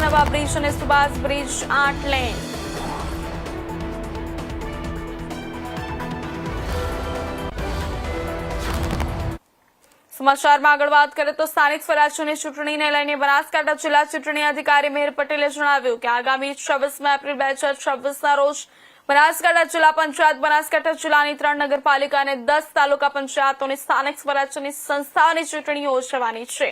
નવા બ્રિજ અને Subhash bridge 8 lane. સમાચારમાં આગળ વાત કરીએ તો સ્થાનિક સ્વરાજ્યની ચૂંટણીને લઈને બનાસકાંઠા જિલ્લા ચૂંટણી અધિકારી મેહર પટેલે જણાવ્યું કે આગામી 26 એપ્રિલ 2026ના રોજ બનાસકાંઠા જિલ્લા પંચાયત, બનાસકાંઠા જિલ્લાની 3 નગરપાલિકા અને 10 તાલુકા પંચાયતોની સ્થાનિક સ્વરાજ્યની સંસ્થાઓની ચૂંટણી યોજવાની છે,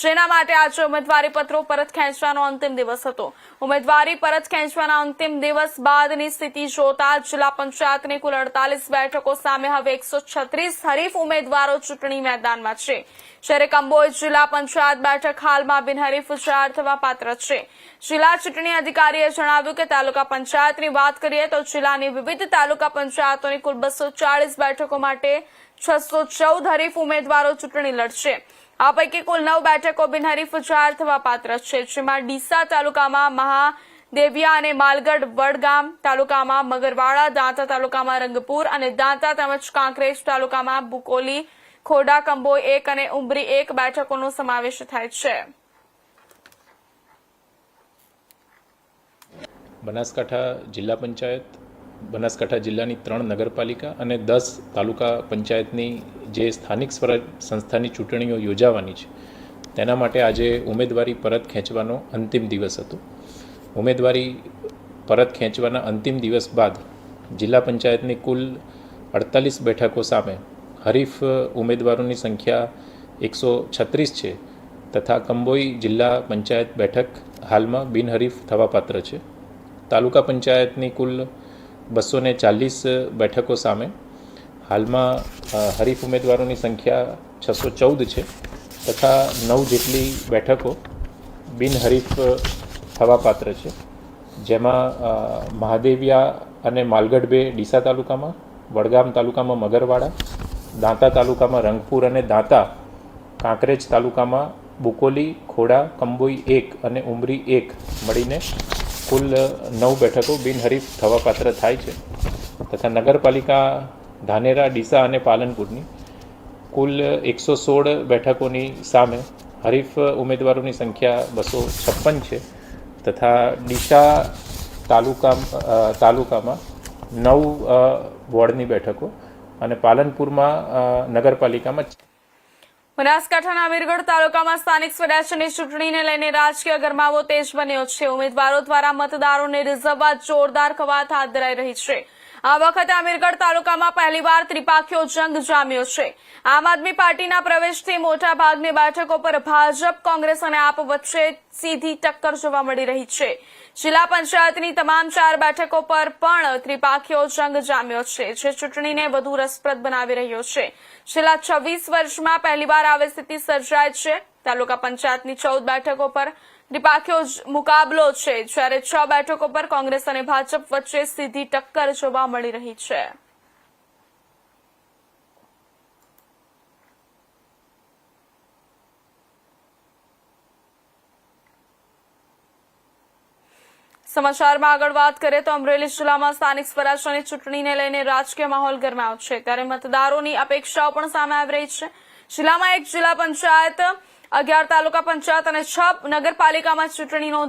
જેના માટે આજે ઉમેદવારી પત્રો પરત ખેંચવાનો અંતિમ દિવસ હતો. ઉમેદવારી પરત ખેંચવાના અંતિમ દિવસ બાદની સ્થિતિ જોતા જિલ્લા પંચાયતની કુલ 48 બેઠકો સામે હવે 136 હરીફ ઉમેદવારો ચૂંટણી મેદાનમાં છે, જ્યારે કંબોઈ જિલ્લા પંચાયત બેઠક હાલમાં બિનહરીફ જાહેર થવા પાત્ર છે. જિલ્લા ચૂંટણી અધિકારીએ જણાવ્યું કે તાલુકા પંચાયતની વાત કરીએ તો જિલ્લાની વિવિધ તાલુકા પંચાયતોની કુલ 240 બેઠકો માટે 614 હરીફ ઉમેદવારો ચૂંટણી લડશે. આ પૈકી કુલ 9 બેઠકો બિનહરીફ જાહેર થવા પાત્ર છે, જેમાં ડીસા તાલુકામાં મહાદેવિયા અને માલગઢ, વડગામ તાલુકામાં મગરવાડા, દાંતા તાલુકામાં રંગપુર અને દાંતા તેમજ કાંકરેજ તાલુકામાં બુકોલી, ખોડા, કંબોઈ 1 અને ઉમરી 1 બેઠકોનો સમાવેશ થાય છે. બનાસકાંઠા જિલ્લા પંચાયત, બનાસકાંઠા જિલ્લાની 3 નગરપાલિકા અને 10 તાલુકા પંચાયતની જે સ્થાનિક સ્વરાજ સંસ્થાની ચૂંટણીઓ યોજાવાની છે, તેના માટે આજે ઉમેદવારી પરત ખેંચવાનો અંતિમ દિવસ હતો. ઉમેદવારી પરત ખેંચવાના અંતિમ દિવસ બાદ જિલ્લા પંચાયતની કુલ 48 બેઠકો સામે હરીફ ઉમેદવારોની સંખ્યા 136 છે, તથા કંબોઈ જિલ્લા પંચાયત બેઠક હાલમાં બિનહરીફ થવાપાત્ર છે. તાલુકા પંચાયતની કુલ 240 બેઠકો સામે હાલમાં હરીફ ઉમેદવારોની સંખ્યા 614 છે, તથા 9 જેટલી બેઠકો બિનહરીફ થવાપાત્ર છે, જેમાં મહાદેવિયા અને માલગઢ 2 ડીસા તાલુકામાં, વડગામ તાલુકામાં મગરવાડા, દાંતા તાલુકામાં રંગપુર અને દાંતા, કાંકરેજ તાલુકામાં બુકોલી, ખોડા, કંબોઈ 1 અને ઉમરી 1 મળીને કુલ 9 બેઠકો બિનહરીફ થવાપાત્ર થાય છે, તથા નગરપાલિકા ધાનેરા, ડીસા અને પાલનપુરની કુલ 116 બેઠકોની સામે હરીફ ઉમેદવારોની સંખ્યા 256 છે, તથા ડીસા તાલુકામાં 9 વોર્ડની બેઠકો અને પાલનપુરમાં નગરપાલિકામાં. બનાસકાંઠાના અમીરગઢ તાલુકામાં સ્થાનિક સ્વરાજ્યની ચૂંટણીને લઈને રાજકીય ગરમાવો તેજ બન્યો છે. ઉમેદવારો દ્વારા મતદારોને રીઝવવા જોરદાર કવાયત હાથ ધરાઈ રહી છે. આ વખતે અમીરગઢ તાલુકામાં પહેલીવાર ત્રિપાખીયો જંગ જામ્યો છે. આમ આદમી પાર્ટીના પ્રવેશથી મોટા ભાગની બેઠકો પર ભાજપ, કોંગ્રેસ અને આપ વચ્ચે સીધી ટક્કર જોવા મળી રહી છે. જિલ્લા પંચાયતની તમામ 4 બેઠકો પર પણ ત્રિપાખીયો જંગ જામ્યો છે, જે ચૂંટણીને વધુ રસપ્રદ બનાવી રહ્યો છે. છેલ્લા 26 વર્ષમાં પહેલીવાર આવી સ્થિતિ સર્જાય છે. તાલુકા પંચાયતની 14 બેઠકો પર ત્રિપાખીયો મુકાબલો છે, જ્યારે 6 બેઠકો પર કોંગ્રેસ અને ભાજપ વચ્ચે સીધી ટક્કર જોવા મળી રહી છે. સમાચારમાં આગળ વાત કરીએ તો અમરેલી જિલ્લામાં સ્થાનિક સ્વરાજ્યની ચૂંટણીને લઈને રાજકીય માહોલ ગરમાયો છે, ત્યારે મતદારોની અપેક્ષાઓ પણ સામે આવી રહી છે. જિલ્લામાં 1 જિલ્લા પંચાયત, 11 તાલુકા પંચાયત અને 6 નગરપાલિકામાં ચૂંટણીનો